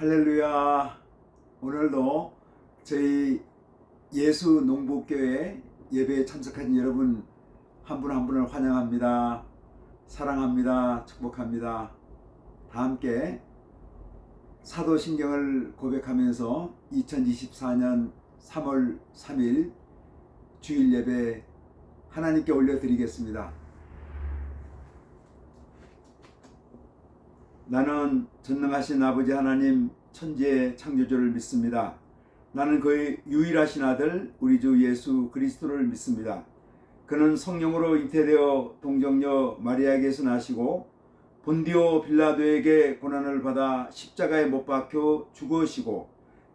할렐루야. 오늘도 저희 예수 농부교회 예배에 참석하신 여러분 한 분 한 분을 환영합니다. 사랑합니다. 축복합니다. 다 함께 사도신경을 고백하면서 2024년 3월 3일 주일 예배 하나님께 올려드리겠습니다. 나는 전능하신 아버지 하나님 천지의 창조주를 믿습니다. 나는 그의 유일하신 아들 우리 주 예수 그리스도를 믿습니다. 그는 성령으로 잉태되어 동정녀 마리아에게서 나시고 본디오 빌라도에게 고난을 받아 십자가에 못 박혀 죽으시고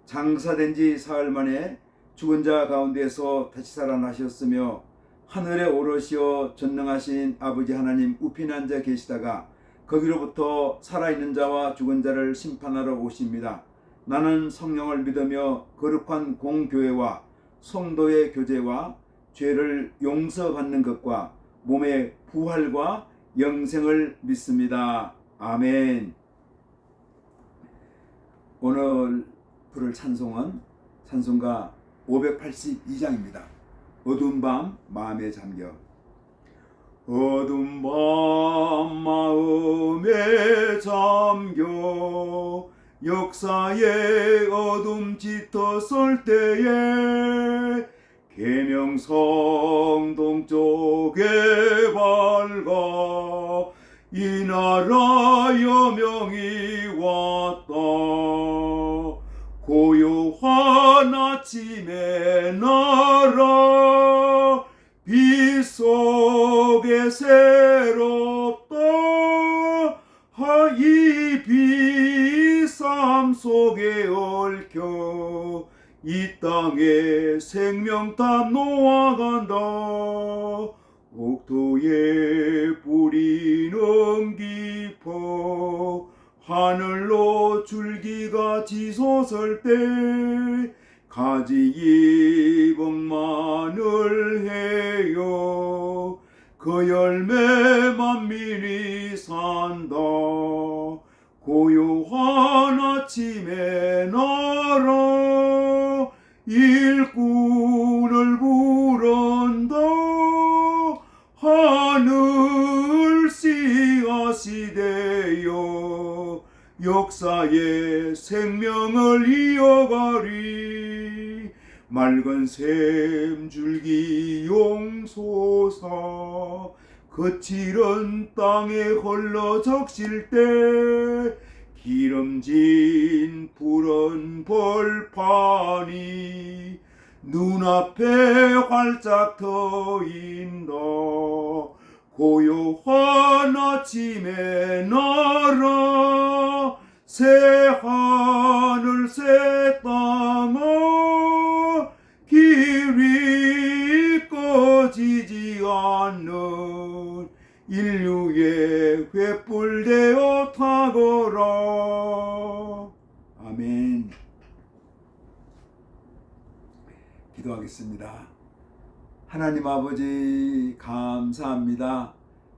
장사된 지 사흘 만에 죽은 자 가운데서 다시 살아나셨으며 하늘에 오르시어 전능하신 아버지 하나님 우편에 앉아 계시다가 거기로부터 살아있는 자와 죽은 자를 심판하러 오십니다. 나는 성령을 믿으며 거룩한 공교회와 성도의 교제와 죄를 용서받는 것과 몸의 부활과 영생을 믿습니다. 아멘. 오늘 부를 찬송은 찬송가 582장입니다. 어두운 밤 마음에 잠겨. 어두운 밤 마음에 잠겨 역사의 어둠 짙어설 때에 계명성 동쪽에 밝아 이 나라 여명이 왔다. 고요한 아침의 나라 빛 속에 새롭다. 이 빛삼 속에 얽혀 이 땅에 생명탑 놓아간다. 옥토의 뿌리는 깊어 하늘로 줄기가 치솟을 때 가지 이복만을 해요. 그 열매 만민이 산다. 고요한 아침의 나라 일꾼을 부른다. 하늘 씨앗이 되어 역사의 생명을 이어가리. 맑은 샘줄기 용솟아 거칠은 땅에 흘러 적실 때 기름진 푸른 벌판이 눈앞에 활짝 트인다. 고요한 아침의 나라 새 하늘 새 땅아 길이 꺼지지 않는 인류의 횃불되어 타거라. 아멘. 기도하겠습니다. 하나님 아버지 감사합니다.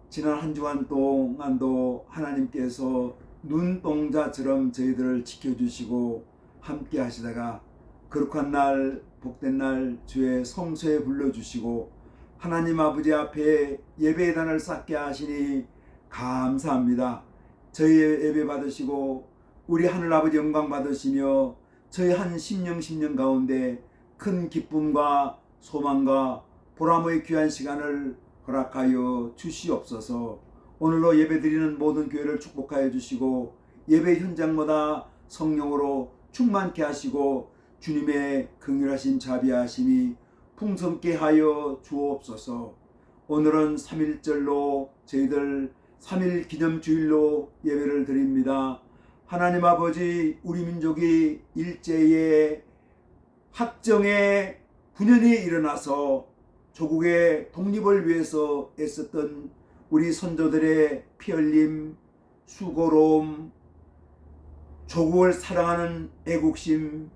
지난 한 주간 동안도 하나님께서 눈동자처럼 저희들을 지켜주시고 함께 하시다가 거룩한 날 복된 날 주의 성소에 불러주시고 하나님 아버지 앞에 예배단을 쌓게 하시니 감사합니다. 저희의 예배 받으시고 우리 하늘 아버지 영광 받으시며 저희 한 심령 가운데 큰 기쁨과 소망과 보람의 귀한 시간을 허락하여 주시옵소서. 오늘로 예배드리는 모든 교회를 축복하여 주시고 예배 현장마다 성령으로 충만케 하시고 주님의 긍휼하신 자비하심이 풍성케 하여 주옵소서. 오늘은 3일절로 저희들 3일 기념주일로 예배를 드립니다. 하나님 아버지 우리 민족이 일제의 학정의 분연이 일어나서 조국의 독립을 위해서 애썼던 우리 선조들의 피흘림, 수고로움, 조국을 사랑하는 애국심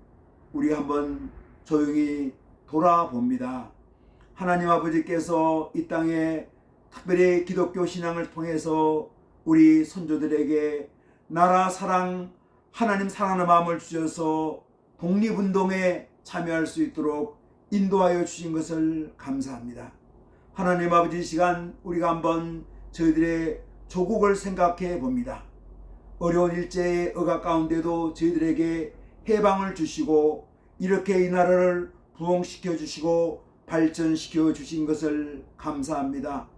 우리 한번 조용히 돌아봅니다. 하나님 아버지께서 이 땅에 특별히 기독교 신앙을 통해서 우리 선조들에게 나라 사랑, 하나님 사랑하는 마음을 주셔서 독립운동에 참여할 수 있도록 인도하여 주신 것을 감사합니다. 하나님 아버지, 이 시간 우리가 한번 저희들의 조국을 생각해 봅니다. 어려운 일제의 억압 가운데도 저희들에게 해방을 주시고 이렇게 이 나라를 부흥시켜 주시고 발전시켜 주신 것을 감사합니다.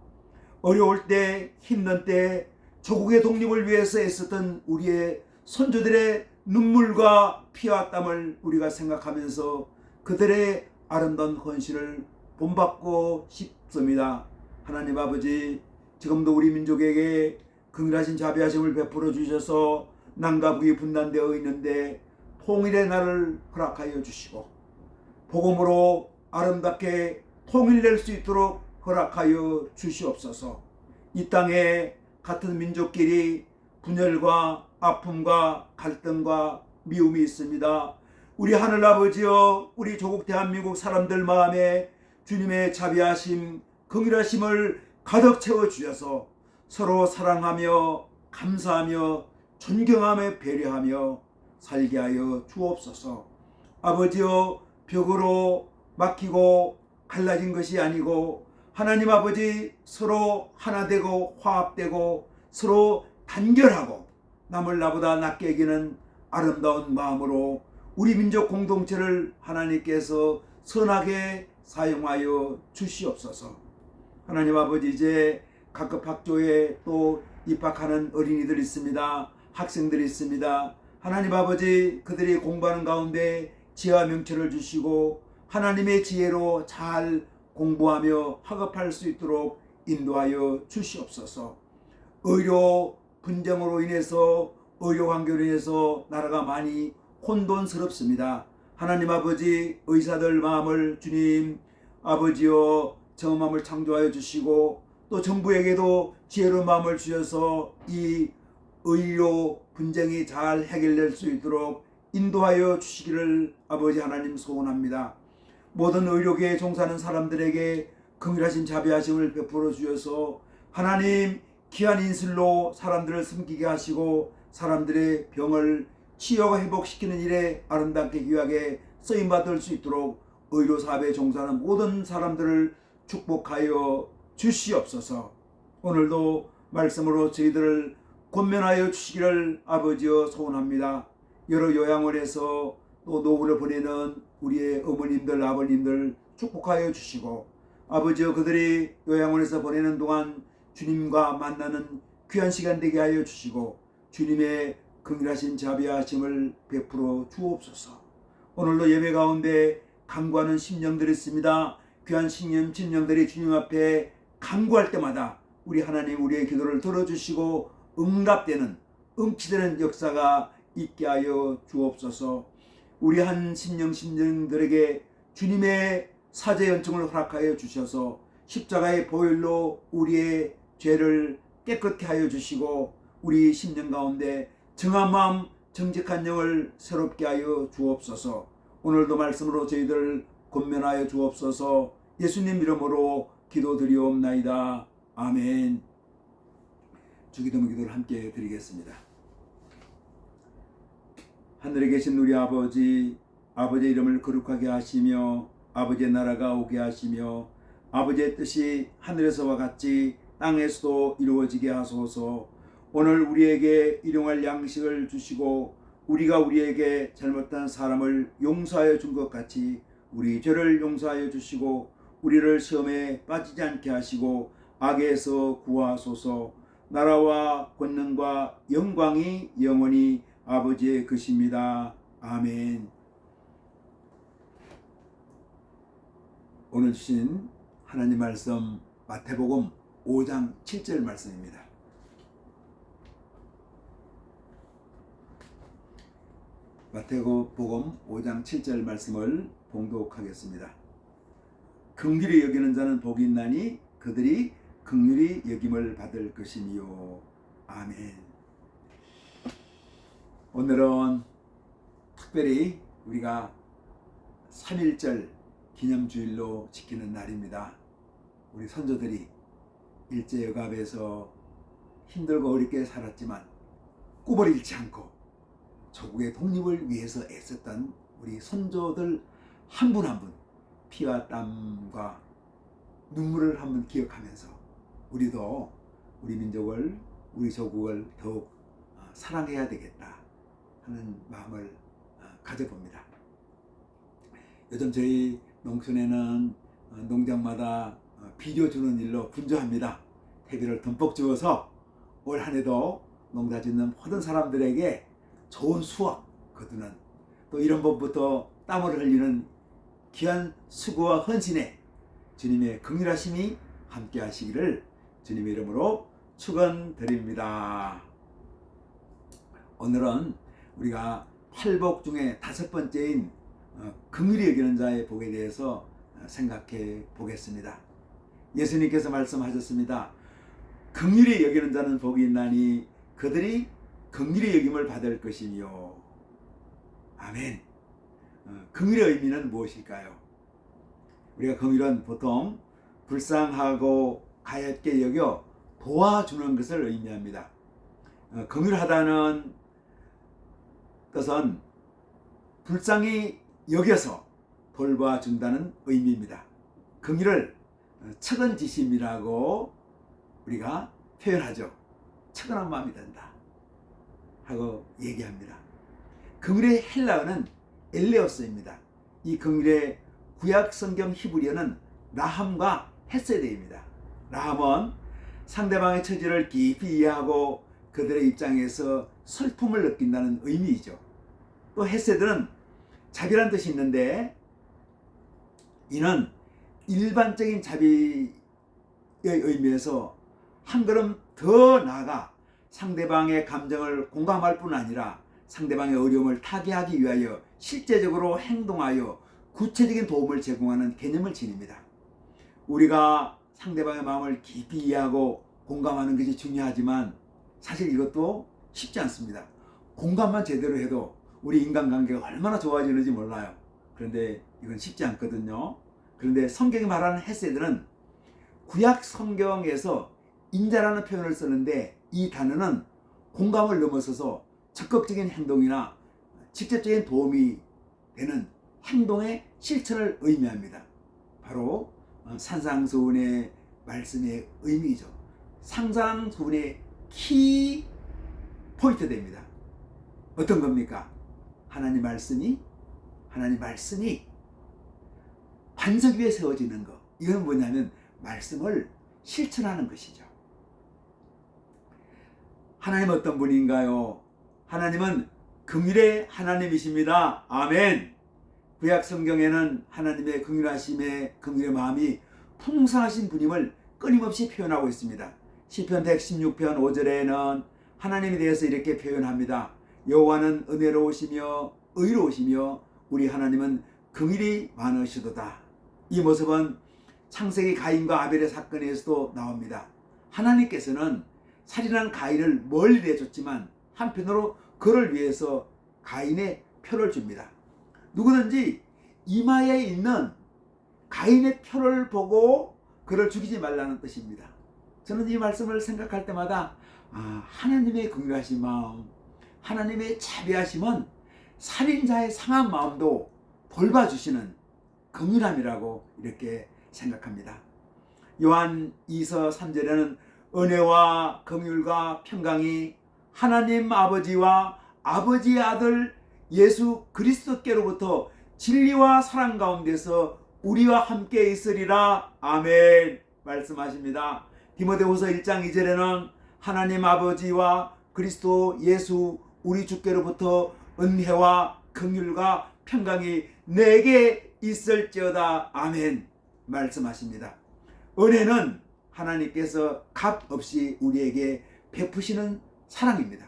어려울 때, 힘든 때 조국의 독립을 위해서 애썼던 우리의 선조들의 눈물과 피와 땀을 우리가 생각하면서 그들의 아름다운 헌신을 본받고 싶습니다. 하나님 아버지, 지금도 우리 민족에게 긍휼하신 자비하심을 베풀어 주셔서 남과 북이 분단되어 있는데 통일의 날을 허락하여 주시고 복음으로 아름답게 통일될 수 있도록 허락하여 주시옵소서. 이 땅에 같은 민족끼리 분열과 아픔과 갈등과 미움이 있습니다. 우리 하늘아버지여, 우리 조국 대한민국 사람들 마음에 주님의 자비하심, 긍휼하심을 가득 채워주셔서 서로 사랑하며 감사하며 존경하며 배려하며 살게 하여 주옵소서. 아버지여, 벽으로 막히고 갈라진 것이 아니고 하나님 아버지, 서로 하나 되고 화합되고 서로 단결하고 남을 나보다 낫게 여기는 아름다운 마음으로 우리 민족 공동체를 하나님께서 선하게 사용하여 주시옵소서. 하나님 아버지, 이제 각급 학교에 또 입학하는 어린이들이 있습니다. 학생들이 있습니다. 하나님 아버지, 그들이 공부하는 가운데 지혜와 명철을 주시고 하나님의 지혜로 잘 공부하며 학업할 수 있도록 인도하여 주시옵소서. 의료 분쟁으로 인해서, 의료 환경으로 인해서 나라가 많이 혼돈스럽습니다. 하나님 아버지, 의사들 마음을 주님 아버지여 정음함을 창조하여 주시고 또 정부에게도 지혜로운 마음을 주셔서 이 의료 분쟁이 잘 해결될 수 있도록 인도하여 주시기를 아버지 하나님 소원합니다. 모든 의료계에 종사하는 사람들에게 긍휼하신 자비하심을 베풀어 주셔서 하나님 귀한 인술로 사람들을 숨기게 하시고 사람들의 병을 치유하고 회복시키는 일에 아름답게 귀하게 쓰임받을 수 있도록 의료사업에 종사하는 모든 사람들을 축복하여 주시옵소서. 오늘도 말씀으로 저희들을 권면하여 주시기를 아버지여 소원합니다. 여러 요양원에서 또 노후를 보내는 우리의 어머님들, 아버님들 축복하여 주시고 아버지여, 그들이 요양원에서 보내는 동안 주님과 만나는 귀한 시간 되게 하여 주시고 주님의 긍휼하신 자비하심을 베풀어 주옵소서. 오늘도 예배 가운데 간구하는 심령들이 있습니다. 귀한 심령들이 주님 앞에 간구할 때마다 우리 하나님, 우리의 기도를 들어주시고 응답되는, 응치되는 역사가 있게 하여 주옵소서. 우리 한 심령들에게 주님의 사죄 연증을 허락하여 주셔서 십자가의 보혈로 우리의 죄를 깨끗게 하여 주시고 우리 심령 가운데 정한 마음, 정직한 영을 새롭게 하여 주옵소서. 오늘도 말씀으로 저희들 권면하여 주옵소서. 예수님 이름으로 기도드리옵나이다. 아멘. 주기도문 기도를 함께 드리겠습니다. 하늘에 계신 우리 아버지, 아버지의 이름을 거룩하게 하시며 아버지의 나라가 오게 하시며 아버지의 뜻이 하늘에서와 같이 땅에서도 이루어지게 하소서. 오늘 우리에게 일용할 양식을 주시고 우리가 우리에게 잘못한 사람을 용서하여 준 것 같이 우리 죄를 용서하여 주시고 우리를 시험에 빠지지 않게 하시고 악에서 구하소서. 나라와 권능과 영광이 영원히 아버지의 것입니다. 아멘. 오늘 주신 하나님 말씀 마태복음 5장 7절 말씀입니다. 마태복음 5장 7절 말씀을 봉독하겠습니다. 긍휼히 여기는 자는 복이 있나니 그들이 긍휼히 여김을 받을 것이니요. 아멘. 오늘은 특별히 우리가 3.1절 기념주일로 지키는 날입니다. 우리 선조들이 일제역압에서 힘들고 어렵게 살았지만 꿈을 잃지 않고 조국의 독립을 위해서 애썼던 우리 선조들 한 분 한 분 피와 땀과 눈물을 한번 기억하면서 우리도 우리 민족을, 우리 조국을 더욱 사랑해야 되겠다 하는 마음을 가져봅니다. 요즘 저희 농촌에는 농장마다 비료 주는 일로 분주합니다. 퇴비를 듬뿍 주어서 올 한 해도 농사 짓는 모든 사람들에게 좋은 수확 거두는, 또 이런 법부터 땀을 흘리는 귀한 수고와 헌신에 주님의 긍휼하심이 함께 하시기를 주님의 이름으로 축원드립니다. 오늘은 우리가 팔복 중에 5번째인 긍휼히 여기는 자의 복에 대해서 생각해 보겠습니다. 예수님께서 말씀하셨습니다. 긍휼히 여기는 자는 복이 있나니 그들이 긍휼히 여김을 받을 것이며. 아멘. 긍휼의 의미는 무엇일까요? 우리가 긍휼은 보통 불쌍하고 가엾게 여겨 도와주는 것을 의미합니다. 긍휼하다는 뜻은 불쌍히 여겨서 돌봐준다는 의미입니다. 긍휼을 측은지심이라고 우리가 표현하죠. 측은한 마음이 든다 하고 얘기합니다. 긍휼의 헬라어는 엘레오스입니다. 이 긍휼의 구약 성경 히브리어는 라함과 헤세드입니다. 라함은 상대방의 처지를 깊이 이해하고 그들의 입장에서 슬픔을 느낀다는 의미이죠. 또 헤세드는 자비란 뜻이 있는데, 이는 일반적인 자비의 의미에서 한 걸음 더 나아가 상대방의 감정을 공감할 뿐 아니라 상대방의 어려움을 타개하기 위하여 실제적으로 행동하여 구체적인 도움을 제공하는 개념을 지닙니다. 우리가 상대방의 마음을 깊이 이해하고 공감하는 것이 중요하지만 사실 이것도 쉽지 않습니다. 공감만 제대로 해도 우리 인간관계가 얼마나 좋아지는지 몰라요. 그런데 이건 쉽지 않거든요. 그런데 성경이 말하는 헤세드는 구약 성경에서 인자라는 표현을 쓰는데, 이 단어는 공감을 넘어서서 적극적인 행동이나 직접적인 도움이 되는 행동의 실천을 의미합니다. 바로 산상수훈의 말씀의 의미이죠. 산상수훈의 키 포인트 됩니다. 어떤 겁니까? 하나님 말씀이 반석 위에 세워지는 것. 이건 뭐냐면 말씀을 실천하는 것이죠. 하나님 어떤 분인가요? 하나님은 긍휼의 하나님이십니다. 아멘. 구약 성경에는 하나님의 긍휼하심의 긍휼의 마음이 풍성하신 분임을 끊임없이 표현하고 있습니다. 시편 116편 5절에는 하나님에 대해서 이렇게 표현합니다. 여호와는 은혜로우시며 의로우시며 우리 하나님은 긍휼이 많으시도다. 이 모습은 창세기 가인과 아벨의 사건에서도 나옵니다. 하나님께서는 살인한 가인을 멀리 내줬지만 한편으로 그를 위해서 가인의 표를 줍니다. 누구든지 이마에 있는 가인의 표를 보고 그를 죽이지 말라는 뜻입니다. 저는 이 말씀을 생각할 때마다 하나님의 긍휼하신 마음, 하나님의 자비하심은 살인자의 상한 마음도 돌봐주시는 긍휼함이라고 이렇게 생각합니다. 요한 2서 3절에는 은혜와 긍휼과 평강이 하나님 아버지와 아버지의 아들 예수 그리스도께로부터 진리와 사랑 가운데서 우리와 함께 있으리라. 아멘 말씀하십니다. 디모데후서 1장 2절에는 하나님 아버지와 그리스도 예수 우리 주께로부터 은혜와 긍휼과 평강이 내게 있을지어다. 아멘 말씀하십니다. 은혜는 하나님께서 값 없이 우리에게 베푸시는 사랑입니다.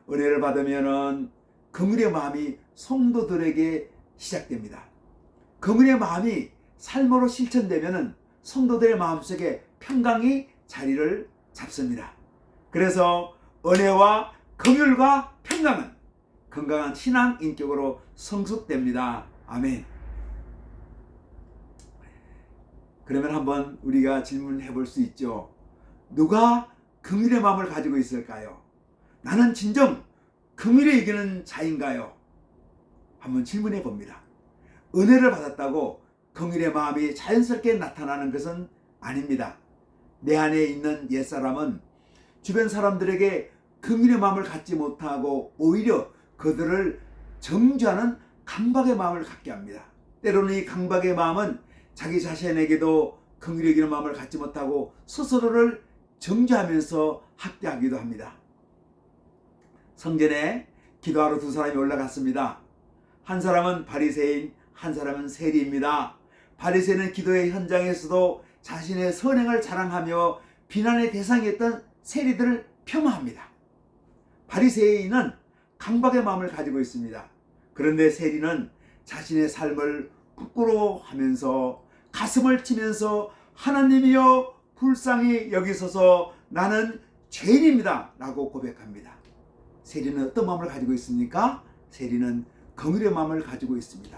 은혜를 받으면은 긍휼의 마음이 성도들에게 시작됩니다. 긍휼의 마음이 삶으로 실천되면은 성도들의 마음속에 평강이 자리를 잡습니다. 그래서 은혜와 긍휼과 평강은 건강한 신앙 인격으로 성숙됩니다. 아멘. 그러면 한번 우리가 질문해 볼 수 있죠. 누가 긍휼의 마음을 가지고 있을까요? 나는 진정 긍휼히 여기는 자인가요? 한번 질문해 봅니다. 은혜를 받았다고 긍휼의 마음이 자연스럽게 나타나는 것은 아닙니다. 내 안에 있는 옛사람은 주변 사람들에게 긍휼의 마음을 갖지 못하고 오히려 그들을 정죄하는 강박의 마음을 갖게 합니다. 때로는 이 강박의 마음은 자기 자신에게도 긍휼히 여기는 마음을 갖지 못하고 스스로를 정죄하면서 학대하기도 합니다. 성전에 기도하러 두 사람이 올라갔습니다. 한 사람은 바리새인, 한 사람은 세리입니다. 바리새인은 기도의 현장에서도 자신의 선행을 자랑하며 비난의 대상이었던 세리들을 폄하합니다. 바리새인은 강박의 마음을 가지고 있습니다. 그런데 세리는 자신의 삶을 부끄러워하면서 가슴을 치면서 하나님이여 불쌍히 여기소서 나는 죄인입니다 라고 고백합니다. 세리는 어떤 마음을 가지고 있습니까? 세리는 긍휼의 마음을 가지고 있습니다.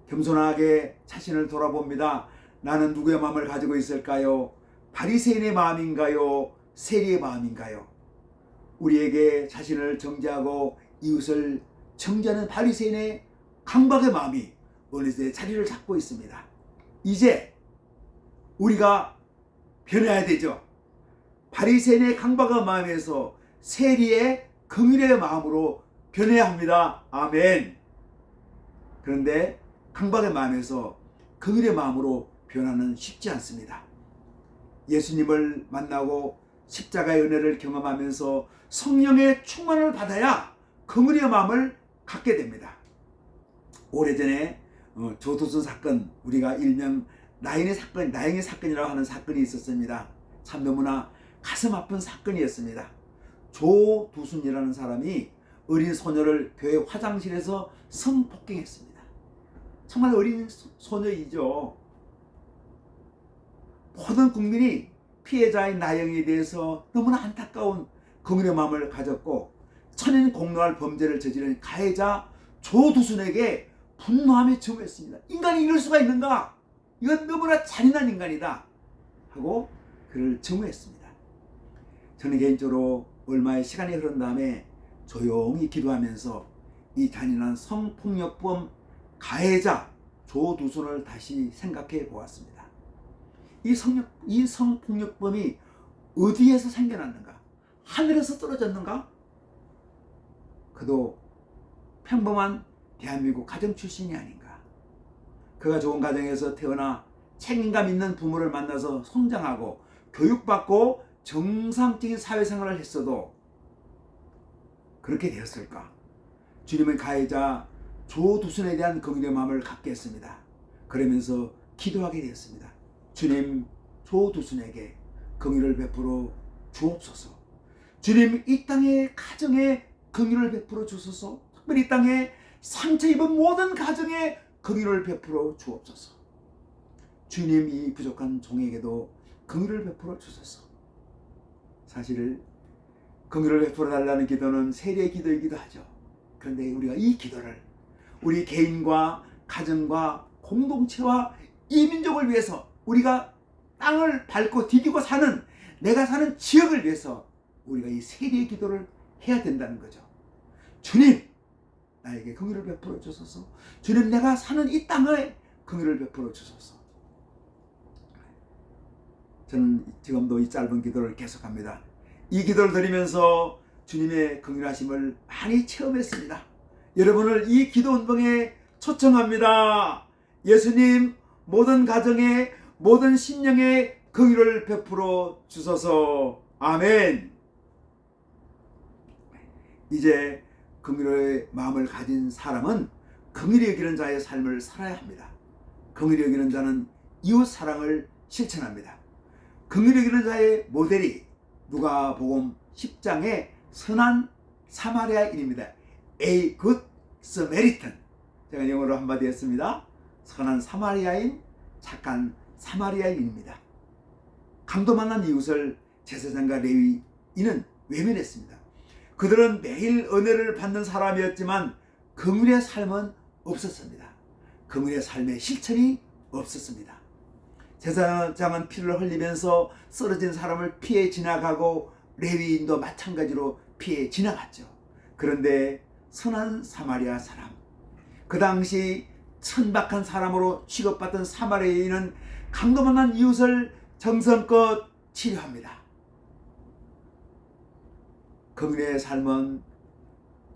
겸손하게 자신을 돌아봅니다. 나는 누구의 마음을 가지고 있을까요? 바리새인의 마음인가요? 세리의 마음인가요? 우리에게 자신을 정죄하고 이웃을 정죄하는 바리새인의 강박의 마음이 어느새 자리를 잡고 있습니다. 이제 우리가 변해야 되죠. 바리새인의 강박의 마음에서 세리의 긍휼의 마음으로 변해야 합니다. 아멘. 그런데 강박의 마음에서 긍휼의 마음으로 변화는 쉽지 않습니다. 예수님을 만나고 십자가의 은혜를 경험하면서 성령의 충만을 받아야 긍휼의 마음을 갖게 됩니다. 오래전에 조두순 사건, 우리가 일명 나행의 사건이라고 하는 사건이 있었습니다. 참 너무나 가슴 아픈 사건이었습니다. 조두순이라는 사람이 어린 소녀를 교회 화장실에서 성폭행했습니다. 정말 어린 소녀이죠. 모든 국민이 피해자인 나영에 대해서 너무나 안타까운 긍휼의 마음을 가졌고 천인 공노할 범죄를 저지른 가해자 조두순에게 분노하며 증오했습니다. 인간이 이럴 수가 있는가? 이건 너무나 잔인한 인간이다 하고 그를 증오했습니다. 저는 개인적으로 얼마의 시간이 흐른 다음에 조용히 기도하면서 이 잔인한 성폭력범 가해자 조두순을 다시 생각해 보았습니다. 이 성폭력범이 어디에서 생겨났는가? 하늘에서 떨어졌는가? 그도 평범한 대한민국 가정 출신이 아닌가? 그가 좋은 가정에서 태어나 책임감 있는 부모를 만나서 성장하고 교육받고 정상적인 사회생활을 했어도 그렇게 되었을까? 주님은 가해자 조두순에 대한 긍휼의 마음을 갖게 했습니다. 그러면서 기도하게 되었습니다. 주님, 조두순에게 긍휼을 베풀어 주옵소서. 주님, 이 땅의 가정에 긍휼을 베풀어 주소서. 특별히 이 땅에 상처 입은 모든 가정에 긍휼을 베풀어 주옵소서. 주님, 이 부족한 종에게도 긍휼을 베풀어 주소서. 사실 긍휼을 베풀어 달라는 기도는 세례의 기도이기도 하죠. 그런데 우리가 이 기도를 우리 개인과 가정과 공동체와 이 민족을 위해서 우리가 땅을 밟고 디디고 사는 내가 사는 지역을 위해서 우리가 이 세례의 기도를 해야 된다는 거죠. 주님, 나에게 긍휼을 베풀어 주소서. 주님, 내가 사는 이 땅에 긍휼을 베풀어 주소서. 저는 지금도 이 짧은 기도를 계속합니다. 이 기도를 드리면서 주님의 긍휼하심을 많이 체험했습니다. 여러분을 이 기도 운동에 초청합니다. 예수님, 모든 가정에 모든 심령에 긍휼을 베풀어 주소서. 아멘. 이제 긍휼의 마음을 가진 사람은 긍휼히 여기는 자의 삶을 살아야 합니다. 긍휼히 여기는 자는 이웃 사랑을 실천합니다. 긍휼히 여기는 자의 모델이 누가복음 10장의 선한 사마리아인입니다. A good Samaritan. 제가 영어로 한마디 했습니다. 선한 사마리아인, 착한 사마리아인입니다. 강도만한 이웃을 제사장과 레위인은 외면했습니다. 그들은 매일 은혜를 받는 사람이었지만 긍휼의 삶은 없었습니다. 긍휼의 삶의 실천이 없었습니다. 제사장은 피를 흘리면서 쓰러진 사람을 피해 지나가고 레위인도 마찬가지로 피해 지나갔죠. 그런데 선한 사마리아 사람, 그 당시 천박한 사람으로 취급받던 사마리아인은 강도 만난 이웃을 정성껏 치료합니다. 그분의 삶은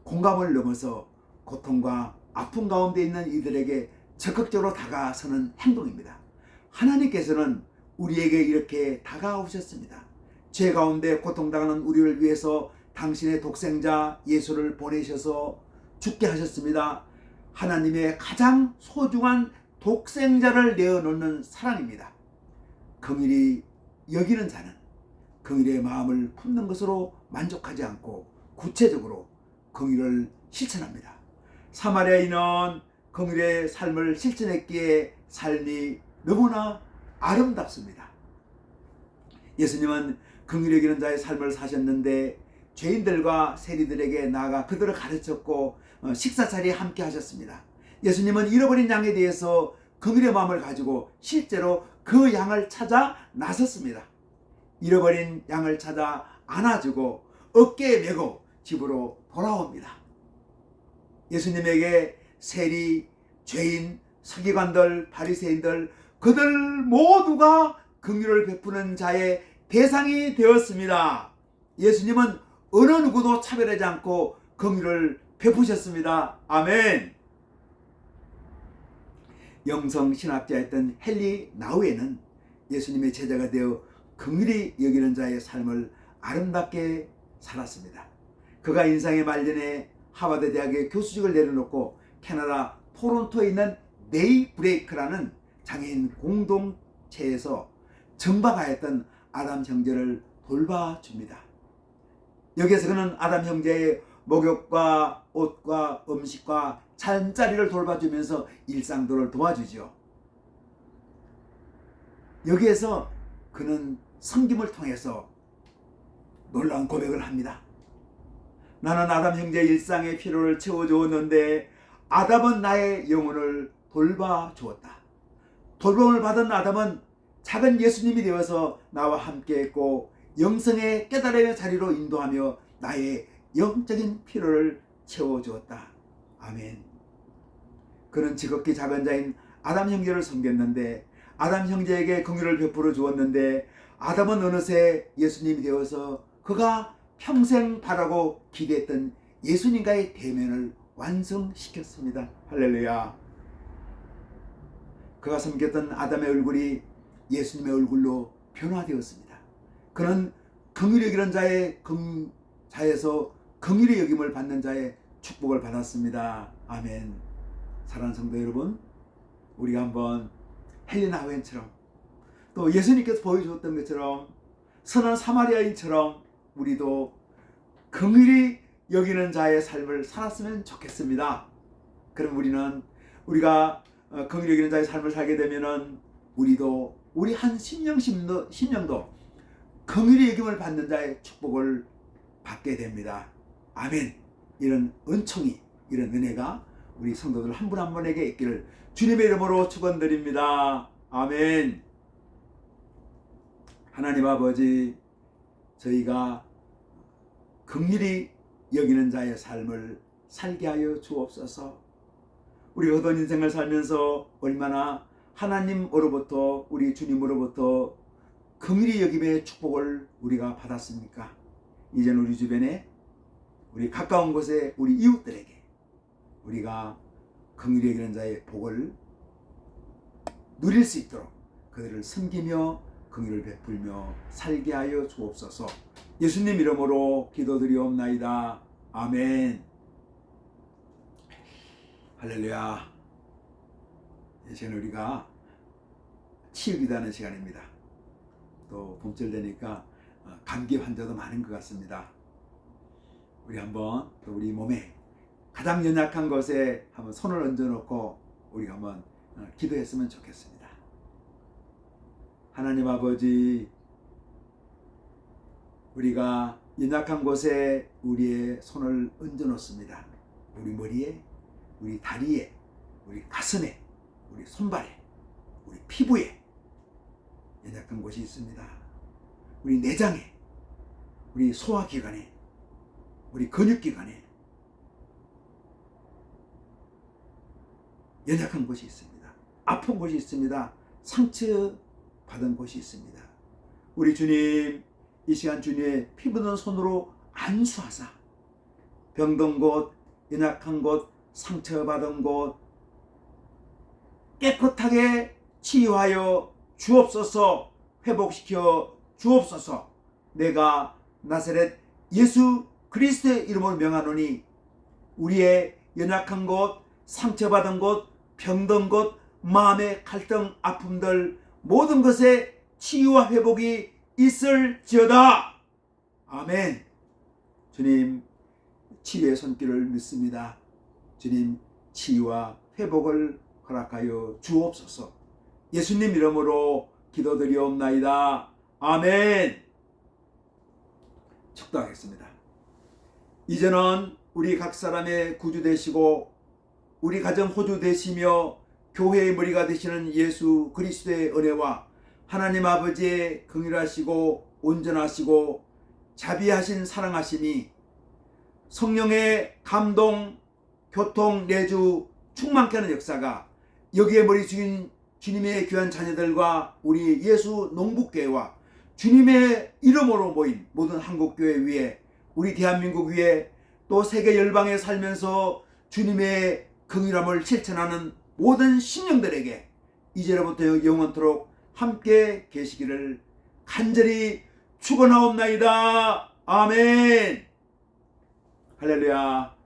공감을 넘어서 고통과 아픔 가운데 있는 이들에게 적극적으로 다가서는 행동입니다. 하나님께서는 우리에게 이렇게 다가오셨습니다. 죄 가운데 고통당하는 우리를 위해서 당신의 독생자 예수를 보내셔서 죽게 하셨습니다. 하나님의 가장 소중한 독생자를 내어놓는 사랑입니다. 긍휼히 여기는 자는 긍휼의 마음을 품는 것으로 만족하지 않고 구체적으로 긍휼을 실천합니다. 사마리아인은 긍휼의 삶을 실천했기에 삶이 너무나 아름답습니다. 예수님은 긍휼히 여기는 자의 삶을 사셨는데 죄인들과 세리들에게 나아가 그들을 가르쳤고 식사 자리에 함께 하셨습니다. 예수님은 잃어버린 양에 대해서 긍휼의 마음을 가지고 실제로 그 양을 찾아 나섰습니다. 잃어버린 양을 찾아 안아주고 어깨에 메고 집으로 돌아옵니다. 예수님에게 세리, 죄인, 서기관들, 바리새인들 그들 모두가 긍휼을 베푸는 자의 대상이 되었습니다. 예수님은 어느 누구도 차별하지 않고 긍휼을 베푸셨습니다. 아멘. 영성 신학자였던 헨리 나우에는 예수님의 제자가 되어 긍휼히 여기는 자의 삶을 아름답게 살았습니다. 그가 인생의 말년에 하버드 대학의 교수직을 내려놓고 캐나다 토론토에 있는 네이브레이크라는 장애인 공동체에서 전박하였던 아담 형제를 돌봐줍니다. 여기에서 그는 아담 형제의 목욕과 옷과 음식과 잠자리를 돌봐주면서 일상도를 도와주죠. 여기에서 그는 섬김을 통해서 놀라운 고백을 합니다. 나는 아담 형제의 일상의 필요를 채워주었는데 아담은 나의 영혼을 돌봐주었다. 돌봄을 받은 아담은 작은 예수님이 되어서 나와 함께했고 영성의 깨달음의 자리로 인도하며 나의 영적인 필요를 채워주었다. 아멘. 그는 지극히 작은 자인 아담 형제를 섬겼는데 아담 형제에게 긍휼을 베풀어 주었는데 아담은 어느새 예수님이 되어서 그가 평생 바라고 기대했던 예수님과의 대면을 완성시켰습니다. 할렐루야. 그가 섬겼던 아담의 얼굴이 예수님의 얼굴로 변화되었습니다. 그는 긍휼히 여기는 자에서 긍휼히 여김을 받는 자의 축복을 받았습니다. 아멘. 사랑하는 성도 여러분, 우리가 한번 헨리 나우엔처럼 또 예수님께서 보여주었던 것처럼 선한 사마리아인처럼 우리도 긍휼히 여기는 자의 삶을 살았으면 좋겠습니다. 그럼 우리가 긍휼히 여기는 자의 삶을 살게 되면은 우리 한 10년도 긍휼히 여김을 받는 자의 축복을 받게 됩니다. 아멘. 이런 은총이, 이런 은혜가 우리 성도들 한 분 한 분에게 있기를 주님의 이름으로 축원드립니다. 아멘. 하나님 아버지, 저희가 긍휼히 여기는 자의 삶을 살게 하여 주옵소서. 우리가 어떤 인생을 살면서 얼마나 하나님으로부터, 우리 주님으로부터 긍휼히 여김의 축복을 우리가 받았습니까? 이제는 우리 주변에, 우리 가까운 곳에 우리 이웃들에게 우리가 긍휼히 여기는 자의 복을 누릴 수 있도록 그들을 섬기며 긍휼을 베풀며 살게 하여 주옵소서. 예수님 이름으로 기도드리옵나이다. 아멘. 할렐루야. 이제는 우리가 치유기도하는 시간입니다. 또 봄철 되니까 감기 환자도 많은 것 같습니다. 우리 한번 또 우리 몸에 가장 연약한 것에 한번 손을 얹어놓고 우리가 한번 기도했으면 좋겠습니다. 하나님 아버지, 우리가 연약한 곳에 우리의 손을 얹어놓습니다. 우리 머리에, 우리 다리에, 우리 가슴에, 우리 손발에, 우리 피부에 연약한 곳이 있습니다. 우리 내장에, 우리 소화기관에, 우리 근육기관에 연약한 곳이 있습니다. 아픈 곳이 있습니다. 상처받은 곳이 있습니다. 우리 주님, 이 시간 주님의 피 묻은 손으로 안수하사 병든 곳, 연약한 곳, 상처받은 곳 깨끗하게 치유하여 주옵소서. 회복시켜 주옵소서. 내가 나사렛 예수 그리스도의 이름으로 명하노니 우리의 연약한 곳, 상처받은 곳, 병든 곳, 마음의 갈등, 아픔들 모든 것에 치유와 회복이 있을지어다. 아멘. 주님 치유의 손길을 믿습니다. 주님 치유와 회복을 허락하여 주옵소서. 예수님 이름으로 기도드리옵나이다. 아멘. 축도하겠습니다. 이제는 우리 각 사람의 구주 되시고 우리 가정 호주 되시며 교회의 머리가 되시는 예수 그리스도의 은혜와 하나님 아버지의 긍휼하시고 온전하시고 자비하신 사랑하심이 성령의 감동, 교통, 내주 충만케 하는 역사가 여기에 머리 숙인 주님의 귀한 자녀들과 우리 예수 농북교회와 주님의 이름으로 모인 모든 한국교회 위에 우리 대한민국 위에 또 세계 열방에 살면서 주님의 긍휼함을 실천하는 모든 심령들에게 이제로부터 영원토록 함께 계시기를 간절히 축원하옵나이다. 아멘. 할렐루야.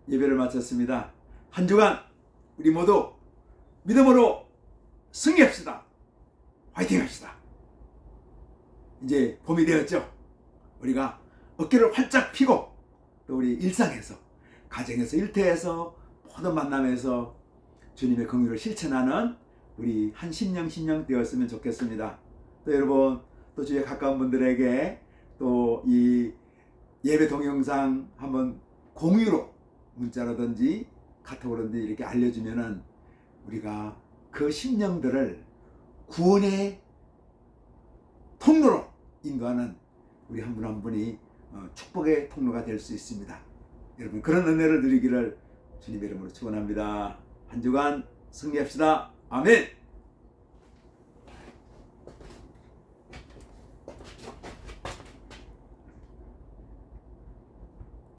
예배를 마쳤습니다. 한 주간 우리 모두 믿음으로 승리합시다. 화이팅 합시다. 이제 봄이 되었죠. 우리가 어깨를 활짝 펴고 또 우리 일상에서, 가정에서, 일터에서, 모든 만남에서 주님의 긍휼을 실천하는 우리 한 심령 되었으면 좋겠습니다. 또 여러분, 또 주위에 가까운 분들에게 또 이 예배 동영상 한번 공유로 문자라든지 카톡으로든지 이렇게 알려주면은 우리가 그 심령들을 구원의 통로로 인도하는 우리 한 분 한 분이 축복의 통로가 될 수 있습니다. 여러분, 그런 은혜를 누리기를 주님의 이름으로 축원합니다. 한 주간 승리합시다. 아멘.